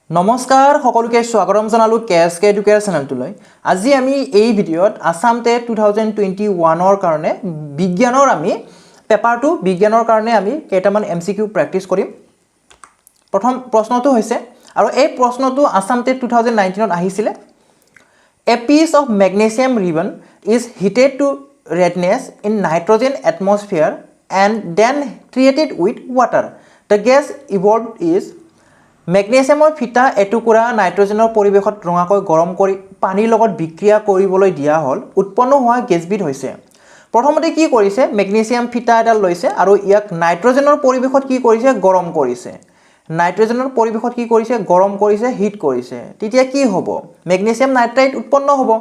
নমস্কাৰ সকলোকে স্বাগতম জনালো কেএসকে এডুকেয়াৰ চেনেলটোলৈ। আজি আমি এই ভিডিঅ'ত আসাম টেট 2021 কাৰণে বিজ্ঞানৰ আমি পেপাৰটো বিজ্ঞানৰ কাৰণে আমি কেইটামান এমসিকিউ প্ৰেক্টিছ কৰিম। প্ৰথম প্ৰশ্নটো হৈছে আৰু এই প্ৰশ্নটো আসাম টেট 2019 ত আহিছিলে। A piece of magnesium ribbon is heated to redness in nitrogen atmosphere and then treated with water. The gas evolved is মেগনেছিয়ামৰ ফিটা এটুকুৰা নাইট্ৰজেনৰ পৰিৱেশত ৰঙাকৈ গৰম কৰি পানীৰ লগত বিক্ৰিয়া কৰিবলৈ দিয়া হ'ল উৎপন্ন হোৱা গেছবিধ হৈছে। প্ৰথমতে কি কৰিছে মেগনেছিয়াম ফিটা এডাল লৈছে আৰু ইয়াক নাইট্ৰজেনৰ পৰিৱেশত কি কৰিছে গৰম কৰিছে। নাইট্ৰজেনৰ পৰিৱেশত কি কৰিছে গৰম কৰিছে হিট কৰিছে। তেতিয়া কি হ'ব মেগনেছিয়াম নাইট্ৰাইট উৎপন্ন হ'ব।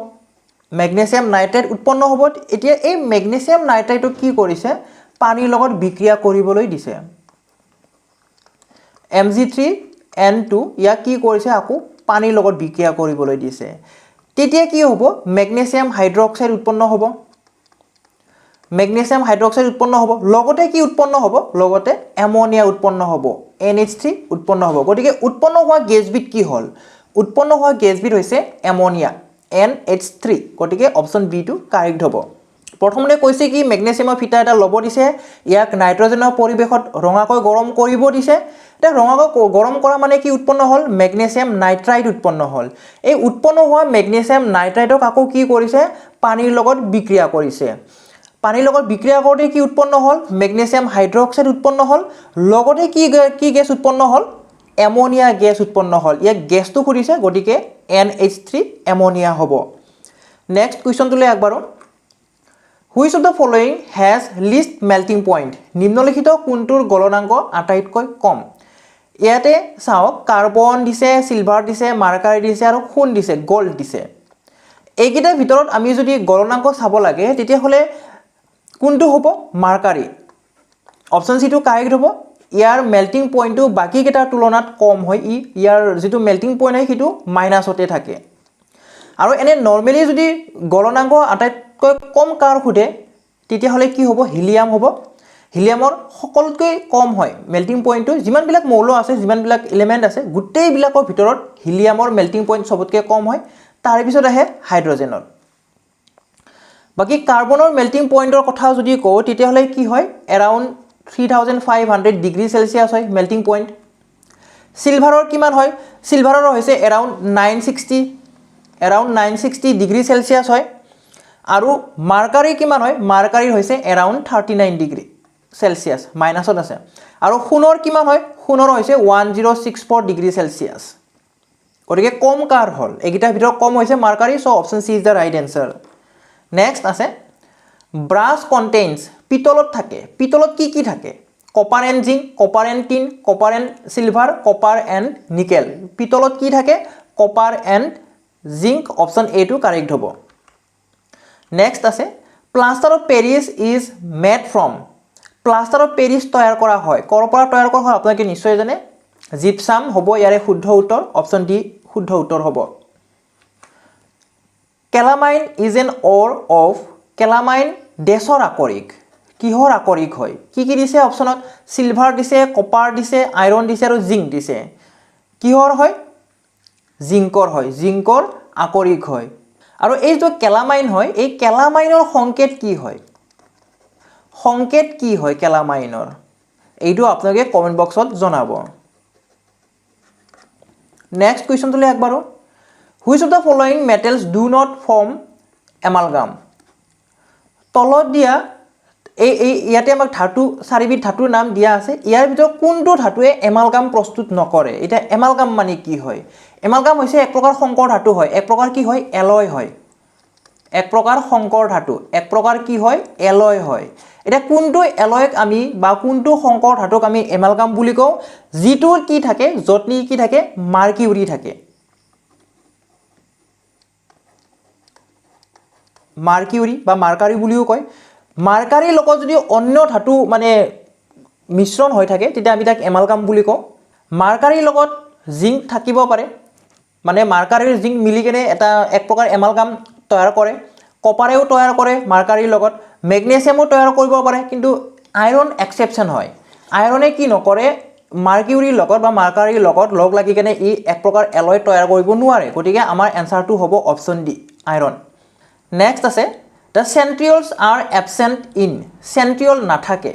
মেগনেছিয়াম নাইট্ৰাইট উৎপন্ন হ'ব। এতিয়া এই মেগনেছিয়াম নাইট্ৰাইটক কি কৰিছে পানীৰ লগত বিক্ৰিয়া কৰিবলৈ দিছে। Mg3N2 ইয়াক কি কৰিছে আকৌ পানীৰ লগত বিক্ৰিয়া কৰিবলৈ দিছে। তেতিয়া কি হ'ব মেগনেছিয়াম হাইড্ৰক্সাইড উৎপন্ন হ'ব। মেগনেছিয়াম হাইড্ৰক্সাইড উৎপন্ন হ'ব লগতে কি উৎপন্ন হ'ব লগতে এমোনিয়া উৎপন্ন হ'ব NH3 উৎপন্ন হ'ব। গতিকে উৎপন্ন হোৱা গেছবিধ কি হ'ল উৎপন্ন হোৱা গেছবিধ হৈছে এমোনিয়া NH3। গতিকে অপচন বি টো কাৰেক্ট হ'ব। প্ৰথমতে কৈছে কি মেগনেছিয়ামৰ ফিটা এটা ল'ব দিছে ইয়াক নাইট্ৰজেনৰ পৰিৱেশত ৰঙাকৈ গৰম কৰিব দিছে। এটা ৰঙাকৈ গৰম কৰা মানে কি উৎপন্ন হ'ল মেগনেছিয়াম নাইট্ৰাইট উৎপন্ন হ'ল। এই উৎপন্ন হোৱা মেগনেছিয়াম নাইট্ৰাইটক আকৌ কি কৰিছে পানীৰ লগত বিক্ৰিয়া কৰিছে। পানীৰ লগত বিক্ৰিয়া কৰোঁতে কি উৎপন্ন হ'ল মেগনেছিয়াম হাইড্ৰক্সাইড উৎপন্ন হ'ল লগতে কি গেছ উৎপন্ন হ'ল এমোনিয়া গেছ উৎপন্ন হ'ল। ইয়াক গেছটো সুধিছে গতিকে NH3 এমোনিয়া হ'ব। নেক্সট কুৱেশ্যনটোলৈ আগবাঢ়ো। Which of the following has least melting point? নিম্নলিখিত কোনটোৰ গলনাংক আটাইতকৈ কম। ইয়াতে চাওক কাৰ্বন দিছে সিলভাৰ দিছে মাৰ্কাৰী দিছে আৰু সোণ দিছে গোল্ড দিছে। এইকেইটাৰ ভিতৰত আমি যদি গলনাংক চাব লাগে তেতিয়াহ'লে কোনটো হ'ব মাৰ্কাৰী। অপচন সি টো কাৰেক্ট হ'ব। ইয়াৰ মেল্টিং পইণ্টটো বাকী কেইটাৰ তুলনাত কম হয়। ইয়াৰ যিটো মেল্টিং পইণ্ট হয় সেইটো মাইনাছতে থাকে। আৰু এনে নৰ্মেলি যদি গলনাংক আটাইতকৈ কম কাৰ সোধে তেতিয়াহ'লে কি হ'ব হিলিয়াম হ'ব। হিলিয়ামৰ সকলোতকৈ কম হয় মেল্টিং পইণ্টটো। যিমানবিলাক মৌল আছে যিমানবিলাক এলিমেণ্ট আছে গোটেইবিলাকৰ ভিতৰত হিলিয়ামৰ মেল্টিং পইণ্ট চবতকৈ কম হয়। তাৰপিছত আহে হাইড্ৰজেনৰ। বাকী কাৰ্বনৰ মেল্টিং পইণ্টৰ কথা যদি কওঁ তেতিয়াহ'লে কি হয় এৰাউণ্ড 3500 ডিগ্ৰী চেলচিয়াছ হয় মেল্টিং পইণ্ট। সিলভাৰৰ কিমান হয় সিলভাৰৰ হৈছে এৰাউণ্ড 960 ডিগ্ৰী চেলচিয়াছ হয়। আৰু মাৰ্কাৰী কিমান হয় মাৰ্কাৰীৰ হৈছে এৰাউণ্ড 39 ডিগ্ৰী চেলচিয়াছ মাইনাছত আছে। আৰু সোণৰ কিমান হয় সোণৰ হৈছে 1064 ডিগ্ৰী চেলচিয়াছ। গতিকে কম কাৰ হ'ল এইকেইটাৰ ভিতৰত কম হৈছে mercury. So' option C is the right answer. Next আছে ব্ৰাছ কণ্টেইনছ পিতলত থাকে। পিতলত কি কি থাকে copper and zinc copper and tin copper and silver copper and nickel. পিতলত কি থাকে copper and zinc. Option A টো কাৰেক্ট হ'ব। নেক্সট আছে plaster of Paris is made from. Plaster of Paris তৈয়াৰ কৰা হয় ক'ৰ পৰা তৈয়াৰ কৰা হয় আপোনালোকে নিশ্চয় জানে জিপছাম হ'ব ইয়াৰে শুদ্ধ উত্তৰ। অপচন ডি শুদ্ধ উত্তৰ হ'ব। কেলামাইন ইজ এন অ'ৰ অফ কেলামাইন ডেছৰ আকৰিক কিহৰ আকৰিক হয় কি কি দিছে অপচনত সিলভাৰ দিছে কপাৰ দিছে আইৰণ দিছে আৰু জিংক দিছে। কিহৰ হয় জিংকৰ হয় জিংকৰ আকৰিক হয়। আৰু এই যে কেলামাইন হয় এই কেলামাইনৰ সংকেত কি হয় সংকেত কি হয় কেলামাইনৰ এইটো আপোনালোকে কমেণ্ট বক্সত জনাব। নেক্সট কুৱেশ্যনটোলৈ আগবাঢ়ো। Which of the following metals do not form amalgam. তলত দিয়া ইয়াতে আমাক ধাতু চাৰিবিধ ধাতুৰ নাম দিয়া আছে। ইয়াৰ ভিতৰত কোনটো ধাতুৱে এমালগাম প্ৰস্তুত নকৰে। এতিয়া এমালগাম মানে কি হয় এমালগাম হৈছে এক প্ৰকাৰ সংকৰ ধাতু হয় এক প্ৰকাৰ কি হয় এলয় হয়। এক প্ৰকাৰ সংকৰ ধাতু এক প্ৰকাৰ কি হয় এলয় হয়। এতিয়া কোনটো এলয়ক আমি বা কোনটো সংকৰ ধাতুক আমি এমালগাম বুলি কওঁ যিটো কি থাকে য'ত নেকি কি থাকে মাৰ্কিউৰি থাকে। মাৰ্কিউৰি বা মাৰ্কাৰী বুলিও কয়। মাৰ্কাৰীৰ লগত যদি অন্য ধাতু মানে মিশ্ৰণ হৈ থাকে তেতিয়া আমি তাক এমালগাম বুলি কওঁ। মাৰ্কাৰীৰ লগত জিংক থাকিব পাৰে মানে মাৰ্কাৰীৰ জিংক মিলি কেনে এটা এক প্ৰকাৰ এমালগাম তৈয়াৰ কৰে। কপাৰেও তৈয়াৰ কৰে মাৰ্কাৰীৰ লগত মেগনেছিয়ামো তৈয়াৰ কৰিব পাৰে। কিন্তু আইৰণ এক্সেপশ্যন হয়। আইৰণে কি নকৰে মাৰ্কিউৰীৰ লগত বা মাৰ্কাৰীৰ লগত লগ লাগি কেনে ই এক প্ৰকাৰ এলয় তৈয়াৰ কৰিব নোৱাৰে গতিকে আমাৰ এনসাৰটো হ'ব অপচন ডি আইৰণ নেক্সট আছে দ্য চেন্ট্ৰিঅলছ আৰ এবসেন্ট ইন চেন্ট্ৰিঅল নাথাকে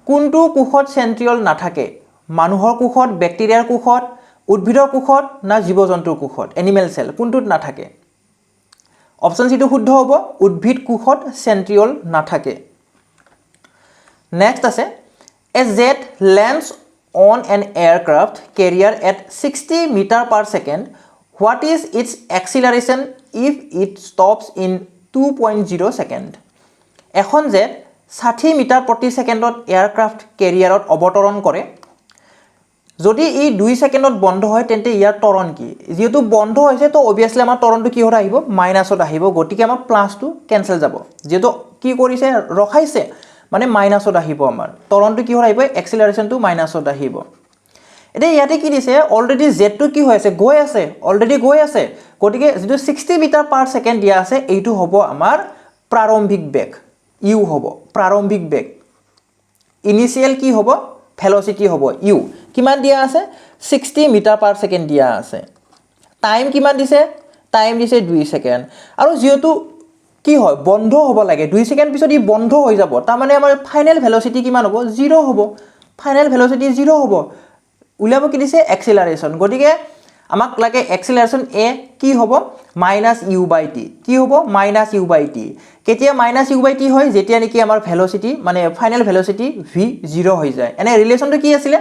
কোনটো কোষত চেন্ট্ৰিঅল নাথাকে মানুহৰ কোষত বেক্টেৰিয়াৰ কোষত উদ্ভিদৰ কোষত না জীৱ জন্তুৰ কোষত এনিমেল সেল কোনটোত নাথাকে অপচন সিটো শুদ্ধ হ'ব উদ্ভিদ কোষত চেন্ট্ৰিঅল নাথাকে নেক্সট আছে এ jet lands on an aircraft carrier at 60 meter per second what is its acceleration if it stops in 2.0 second এখন জেট 60 মিটাৰ প্ৰতি সেকেন্ডত এয়াৰক্ৰাফ্ট কেৰিয়াৰত অৱতৰণ কৰে যদি ই 2 সেকেন্ডত বন্ধ হয় তেন্তে ইয়াৰ ত্বৰণ কি যেহেতু বন্ধ হৈছে তো অবিয়াসলি আমাৰ ত্বৰণটো কি হৈ আহিব মাইনাসত আহিব গতিকে আমাৰ প্লাসটো ক্যান্সেল যাব যেহেতু কি কৰিছে ৰখাইছে মানে মাইনাসত আহিব আমাৰ ত্বৰণটো কি হৈ আহিব এক্সেলাৰেশনটো মাইনাসত আহিব এটা ইয়াতে কি দিছে অলৰেডি জেটটো কি হৈ আছে গৈ আছে অলৰেডি গৈ আছে গতিকে যেটো 60 মিটাৰ পাৰ সেকেন্ড দিয়া আছে এইটো হ'ব আমাৰ প্ৰাৰম্ভিক বেগ ইউ হ'ব প্ৰাৰম্ভিক বেগ ইনিশিয়াল কি হ'ব ভেলোসিটি হ'ব ইউ কিমান দিয়া আছে 60 মিটাৰ পাৰ সেকেন্ড দিয়া আছে টাইম কিমান দিছে টাইম দিছে 2 সেকেন্ড আৰু যেহেতু কি হয় বন্ধ হ'ব লাগে 2 সেকেন্ড পিছত ই বন্ধ হৈ যাব তাৰ মানে আমাৰ ফাইনাল ভেলোসিটি কিমান হ'ব 0 হ'ব ফাইনাল ভেলোসিটি 0 হ'ব উলাব কি দিছে এক্সেলাৰেশন গটিকে আমাক লাগে এক্সেলাৰেশন এ কি হ'ব -u/t কি হ'ব -u/t কেতিয়া -u/t হয় যেতিয়া নেকি আমাৰ ভেলোসিটি মানে ফাইনাল ভেলোসিটি v 0 হৈ যায় এনে ৰিলেশনটো কি আছিল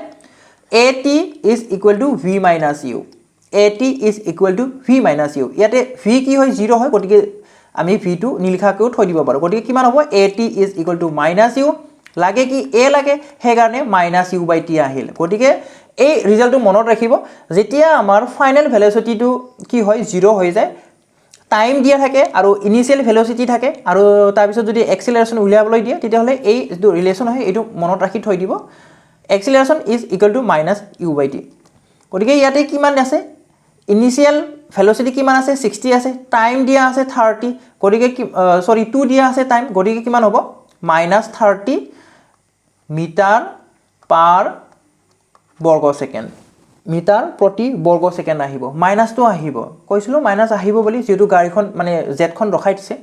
at is equal to v minus u at is equal to v minus u ইয়াতে v কি হয় 0 হয় গটিকে আমি v টো নিলিখাকেও থৈ দিব পাৰো গটিকে কিমান হ'ব at is equal to -u লাগে কি a লাগে হে কাৰণে -u/t আহিল গটিকে এই ৰিজাল্টটো মনত ৰাখিব যেতিয়া আমাৰ ফাইনাল ভেলোসিটিটো কি হয় 0 হৈ যায় টাইম দিয়া থাকে আৰু ইনিশিয়াল ভেলোসিটি থাকে আৰু তাৰ পিছত যদি এক্সেলাৰেশন উলিয়াবলৈ দিয়ে তেতিয়া হলে এই যে ৰিলেশন হয় এটো মনত ৰাখি থৈ দিব acceleration is equal to -u/t গটিকে ইয়াতে কিমান আছে ইনিশিয়াল ভেলোসিটি কিমান আছে 60 আছে টাইম দিয়া আছে 30 গটিকে সৰি 2 দিয়া আছে টাইম গটিকে কিমান হ'ব -30 মিটাৰ পাৰ বৰ্গ সেকেন্ড মিটাৰ প্ৰতি বৰ্গ সেকেন্ড আহিব মাইনাসটো আহিব কৈছিলো মাইনাস আহিব বুলি যেটো গাড়ীখন মানে জেটখন ৰখাই দিছে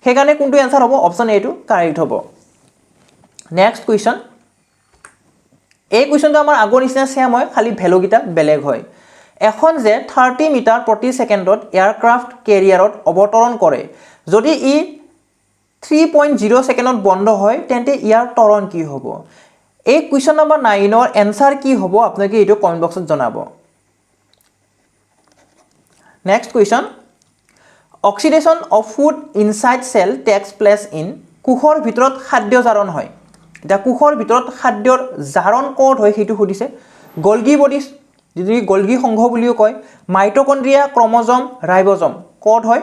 সেই কাৰণে কোনটো আনসাৰ হ'ব অপচন এ টো কাৰেক্ট হ'ব নেক্সট কোৱেশ্চন এই কোৱেশ্চনটো আমাৰ আগৰ নিচিনা সেম হয় খালি ভ্যালু গিটা বেলেগ হয় এখন যে 30 মিটাৰ প্ৰতি সেকেন্ডত এয়াৰক্ৰাফ্ট কেৰিয়াৰত অৱতৰণ কৰে যদি ই 3.0 সেকেন্ডত বন্ধ হয় তেন্তে ইয়াৰ ত্বৰণ কি হ'ব এই কোৱেশ্চন নম্বৰ 9 ৰ আনসাৰ কি হ'ব আপোনালোকে এটো কমেন্ট বক্সত জনাব next question oxidation of food inside cell takes place in কোষৰ ভিতৰত খাদ্য জাৰণ হয় এটা কোষৰ ভিতৰত খাদ্যৰ জাৰণ কোড হয় হেতু সুধিছে গলগি বডিজ যদি গলগি সংঘ বুলিও কয় মাইটোকন্ড্ৰিয়া ক্ৰোমোজোম ৰাইবোজোম কোড হয়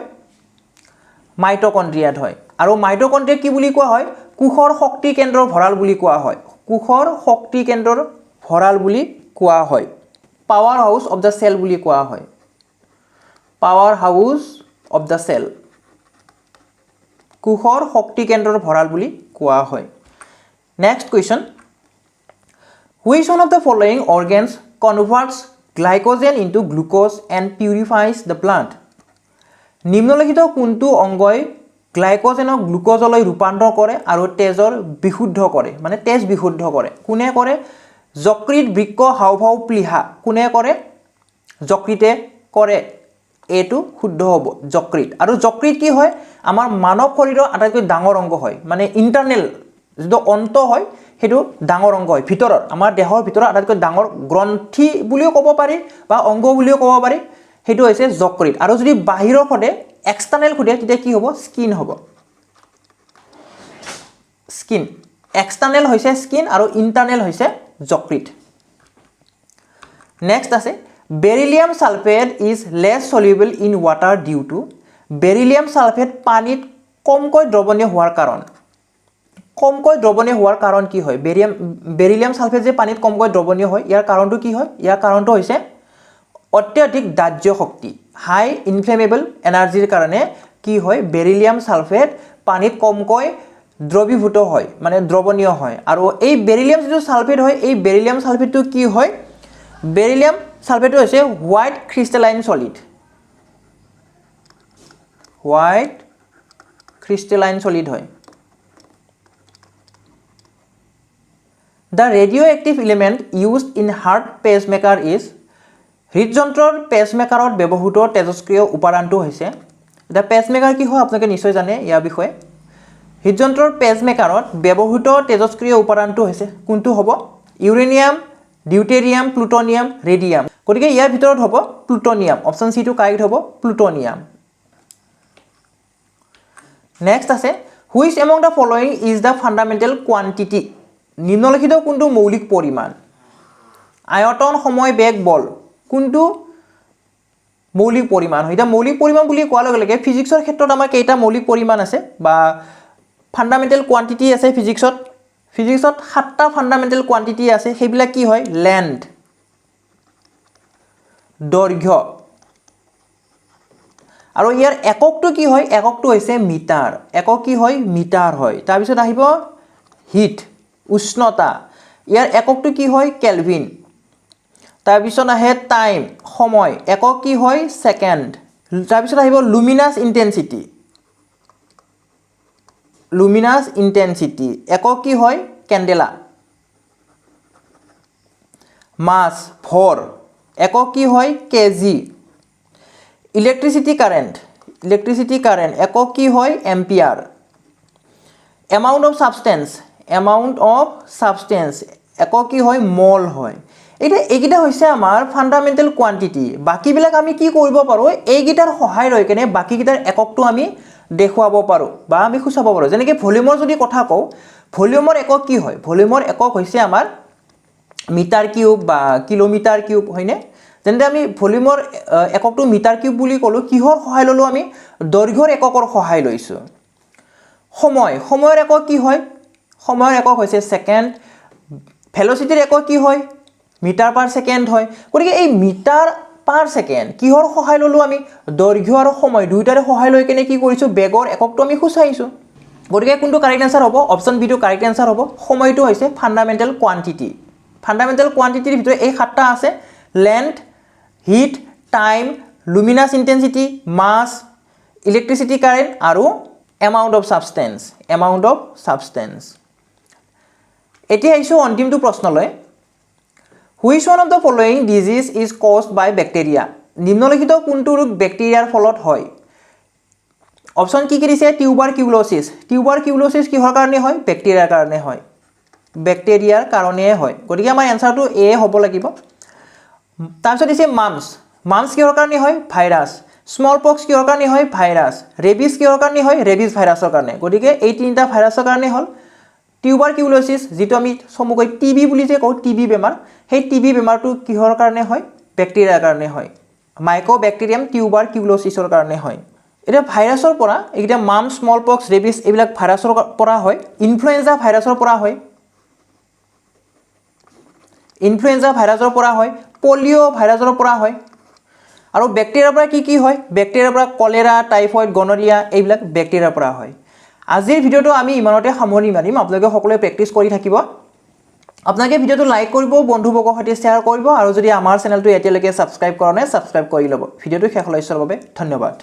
মাইটোকন্ড্ৰিয়াত হয় আৰু মাইটোকন্ড্ৰিয়া কি বুলি কোৱা হয় কোষৰ শক্তি কেন্দ্ৰৰ ভঁৰাল বুলি কোৱা হয় কোষৰ শক্তি কেন্দ্ৰৰ ভঁৰাল বুলি কোৱা হয় power house of the cell বুলি কোৱা হয় power house of the cell কোষৰ শক্তি কেন্দ্ৰৰ ভঁৰাল বুলি কোৱা হয় next question which one of the following organs converts glycogen into glucose and purifies the blood নিম্নলিখিত কোনটো অংগই গ্লাইকোজেনক গ্লুকোজলৈ ৰূপান্তৰ কৰে আৰু তেজৰ বিশুদ্ধ কৰে মানে তেজ বিশুদ্ধ কৰে কোনে কৰে যকৃত বৃক্ক হাওঁফাও প্লীহা কোনে কৰে যকৃতে কৰে এটো শুদ্ধ হ'ব যকৃত আৰু যকৃত কি হয় আমাৰ মানৱ শৰীৰৰ আটাইতকৈ ডাঙৰ অংগ হয় মানে ইন্টাৰনেল যেটো অন্ত হয় হেতু ডাঙৰ অংগ হয় ভিতৰৰ আমাৰ দেহৰ ভিতৰৰ আটাইতকৈ ডাঙৰ গ্ৰন্থি বুলিও ক'ব পাৰি বা অংগ বুলিও ক'ব পাৰি হেতু হৈছে যকৃত আৰু যদি বাহিৰৰ ফদে এক্সটাৰনেল খুদে তেতিয়া কি হ'ব স্কিন হ'ব স্কিন এক্সটাৰনেল হৈছে স্কিন আৰু ইন্টাৰনেল হৈছে যকৃত নেক্সট আছে beryllium sulphate is less soluble in water due to beryllium sulphate পানীত কমকৈ দ্ৰৱণীয় হোৱাৰ কাৰণ কমকৈ দ্ৰৱণীয় হোৱাৰ কাৰণ কি হয় বেৰিলিয়াম সালফেট যে পানীত কমকৈ দ্ৰৱণীয় হয় ইয়াৰ কাৰণটো কি হয় ইয়াৰ কাৰণটো হৈছে অত্যাধিক দাহ্য শক্তি হাই ইনফ্লেমেবল এনাৰ্জিৰ কাৰণে কি হয় বেৰিলিয়াম সালফেট পানীত কমকৈ দ্ৰৱীভূত হয় মানে দ্ৰৱণীয় হয় আৰু এই বেৰিলিয়াম যেটো সালফেট হয় এই বেৰিলিয়াম সালফেটটো কি হয় বেৰিলিয়াম সালফেটটো হৈছে white crystalline solid white crystalline solid হয় The radioactive element used in heart pacemaker is হৃদযন্ত্ৰৰ পেচমেকাৰত ব্যৱহৃত তেজস্ক্ৰিয় উপাদানটো হৈছে এটা পেচমেকাৰ কি হয় আপোনালোকে নিশ্চয় জানে ইয়াৰ বিষয়ে হৃদযন্ত্ৰৰ পেচমেকাৰত ব্যৱহৃত তেজস্ক্ৰিয় উপাদানটো হৈছে কোনটো হ'ব ইউৰেনিয়াম ডিউটেৰিয়াম প্লুটনিয়াম ৰেডিয়াম গতিকে ইয়াৰ ভিতৰত হ'ব প্লুটনিয়াম অপচন সি টো কাৰেক্ট হ'ব প্লুটনিয়াম নেক্সট আছে which among the following is the fundamental quantity নিম্নলিখিত কোনটো মৌলিক পৰিমাণ আয়তন সময় বেগ বল কোনটো মৌলিক পৰিমাণ হয় এটা মৌলিক পৰিমাণ বুলি কোৱাৰ লগে লগে ফিজিক্সৰ ক্ষেত্ৰত আমাৰ কেইটা মৌলিক পৰিমাণ আছে বা ফান্ডামেন্টাল কোৱান্টিটি আছে ফিজিক্সত সাতটা ফান্ডামেন্টাল কোৱান্টিটি আছে সেইবিলাক কি হয় লেন্থ দৈৰ্ঘ্য আৰু ইয়াৰ এককটো কি হয় এককটো হৈছে মিটাৰ একক কি হয় মিটাৰ হয় তাৰ পিছত আহিব হিট উষ্ণতা ইয়াৰ এককটো কি হয় কেলভিন তাৰ পিছত আহে টাইম সময় একক কি হয় সেকেন্ড তাৰ পিছত আহিব লুমিনাস ইন্টেন্সিটি একক কি হয় কেন্ডেলা মাস ভৰ একক কি হয় কেজি ইলেক্ট্ৰিসিটি কারেন্ট একক কি হয় এম্পিয়ার amount of substance একক কি হয় মল হয় এটা এইগিটা হৈছে আমাৰ ফান্ডামেন্টাল কোৱান্টিটি বাকিবিলাক আমি কি কৰিব পাৰো এইগিটাৰ সহায় লৈ কেনে বাকিগিটাৰ এককটো আমি দেখুৱাব পাৰো বা আমি খুচাব পাৰো যেনেকৈ ভলিউমৰ যদি কথা কও ভলিউমৰ একক কি হয় ভলিউমৰ একক হৈছে আমাৰ মিটাৰ কিউব বা কিলোমিটাৰ কিউব হয়নে যেনে আমি ভলিউমৰ এককটো মিটাৰ কিউব বুলি কলো কিহৰ সহায় ললো আমি দৈৰ্ঘ্যৰ এককৰ সহায় লৈছো সময়ৰ একক কি হয় সময়ৰ একক হৈছে সেকেন্ড ভেলোসিটিৰ একক কি হয় মিটাৰ পাৰ সেকেন্ড হয় গতিকে এই মিটাৰ পাৰ সেকেন্ড কিহৰ সহায় ললো আমি দৈৰ্ঘ্য আৰু সময় দুইটাৰে সহায় লৈ কেনে কি কৰিছো বেগৰ এককটো আমি খুচাইছো গতিকে কোনটো কাৰেক্ট আনসাৰ হ'ব অপচন বি টো কাৰেক্ট আনসাৰ হ'ব সময়টো হৈছে ফান্ডামেন্টাল কোৱান্টিটিৰ ভিতৰত এই সাতটা আছে length heat time luminous intensity mass electricity current আৰু amount of substance এতিয়া আইছো অন্তিমটো প্ৰশ্নলৈ which one of the following disease is caused by bacteria নিম্নলিখিত কোনটো ৰোগ ব্যাকটেৰিয়াৰ ফলত হয় অপচন কি দিছে টিউবাৰকিউলোসিস কিহৰ কাৰণে হয় ব্যাকটেৰিয়াৰ কাৰণে হয় গতিকে আমাৰ এনসাৰটো এ হ'ব লাগিব তাৰপিছত দিছে মাম্পছ কিহৰ কাৰণে হয় ভাইৰাছ স্মল পক্স কিহৰ কাৰণে হয় ভাইৰাছ ৰেবিছ কিহৰ কাৰণে হয় ৰেবিছ ভাইৰাছৰ কাৰণে গতিকে এই তিনিটা ভাইৰাছৰ কাৰণে হল টিউবাৰকিউলোসিস যেটো আমি সমুকৈ টিবি বুলি যে কও টিবি বেমাৰ সেই টিবি বেমাৰটো কিহৰ কাৰণে হয় ব্যাকটেৰিয়াৰ কাৰণে হয় মাইকোব্যাকটেৰিয়াম টিউবাৰকিউলোসিসৰ কাৰণে হয় এটা ভাইৰাছৰ পৰা এইটা মাম্পছ স্মল পক্স ৰেবিছ এইবিলাক ভাইৰাছৰ পৰা হয় ইনফ্লুৱেঞ্জা ভাইৰাছৰ পৰা হয় পলিও ভাইৰাছৰ পৰা হয় আৰু ব্যাকটেৰিয়াৰ পৰা কি হয় ব্যাকটেৰিয়াৰ পৰা কলেৰা টাইফয়েড গনৰিয়া এইবিলাক ব্যাকটেৰিয়াৰ পৰা হয় আজিৰ ভিডিওটো আমি ইমানতে সামৰণি মাৰিম আপোনালোকে সকলোৱে প্ৰেক্টিছ কৰি থাকিব আপোনালোকে ভিডিওটো লাইক কৰিব বন্ধুবৰ্গৰ সৈতে শেয়াৰ কৰিব আৰু যদি আমাৰ চেনেলটো এতিয়ালৈকে সাবস্ক্ৰাইব কৰা নাই সাবস্ক্ৰাইব কৰি ল'ব ভিডিওটো শেষলৈ চোৱাৰ বাবে ধন্যবাদ